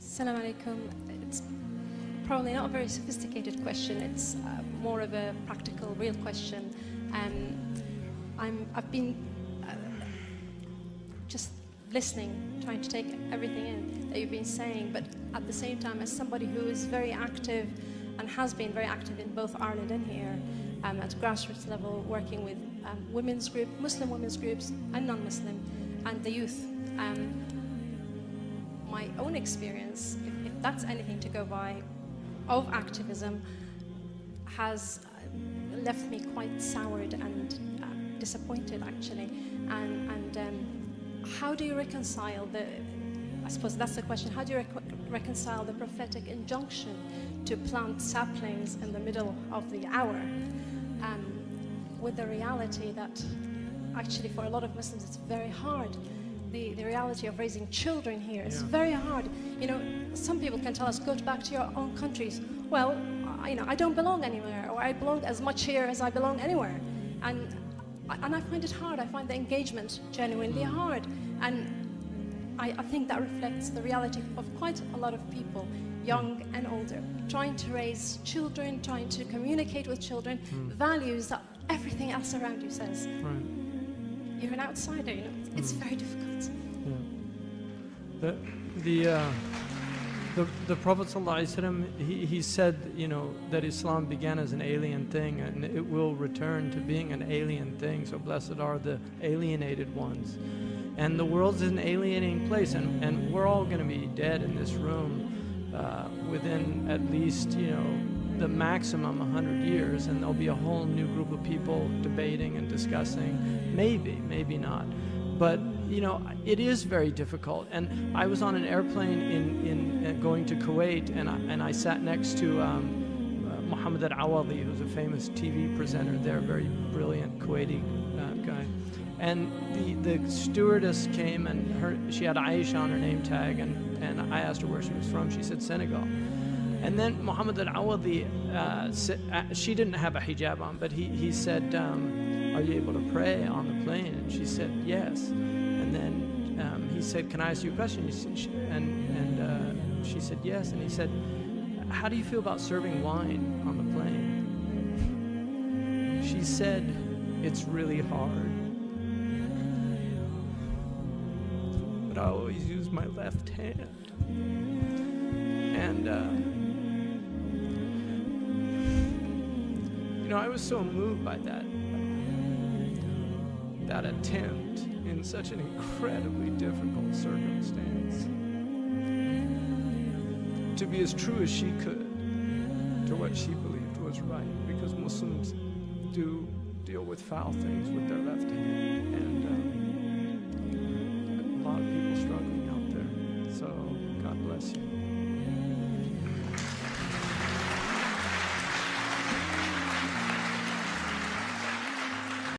Assalamu alaikum. It's probably not a very sophisticated question. It's more of a practical, real question. I've been just listening, trying to take everything in that you've been saying, but at the same time, as somebody who is very active and has been very active in both Ireland and here, at grassroots level, working with women's groups, Muslim women's groups and non-Muslim, and the youth. My own experience, if that's anything to go by, of activism has left me quite soured and disappointed, actually. And how do you reconcile I suppose that's the question, how do you reconcile the prophetic injunction to plant saplings in the middle of the hour with the reality that actually for a lot of Muslims it's very hard. The reality of raising children here is very hard. You know, some people can tell us, go back to your own countries. Well, I don't belong anywhere, or I belong as much here as I belong anywhere. And I find it hard. I find the engagement genuinely hard. And I think that reflects the reality of quite a lot of people, young and older, trying to raise children, trying to communicate with children, values that everything else around you says. Right. You're an outsider, it's very difficult. Yeah. The Prophet ﷺ, he said, that Islam began as an alien thing and it will return to being an alien thing. So blessed are the alienated ones. And the world's an alienating place, and we're all going to be dead in this room within at least, the maximum 100 years, and there'll be a whole new group of people debating and discussing. Maybe not. But it is very difficult. And I was on an airplane in going to Kuwait, and I sat next to Muhammad al-Awadi, who's a famous TV presenter there, very brilliant Kuwaiti guy. And the stewardess came, and she had Aisha on her name tag, and I asked her where she was from. She said Senegal. And then Muhammad al-Awadi, she didn't have a hijab on, but he said, are you able to pray on the plane? And she said, yes. And then he said, can I ask you a question? And she said, yes. And he said, how do you feel about serving wine on the plane? She said, it's really hard. But I always use my left hand. And, I was so moved by that attempt in such an incredibly difficult circumstance to be as true as she could to what she believed was right, because Muslims do deal with foul things with their left hand. And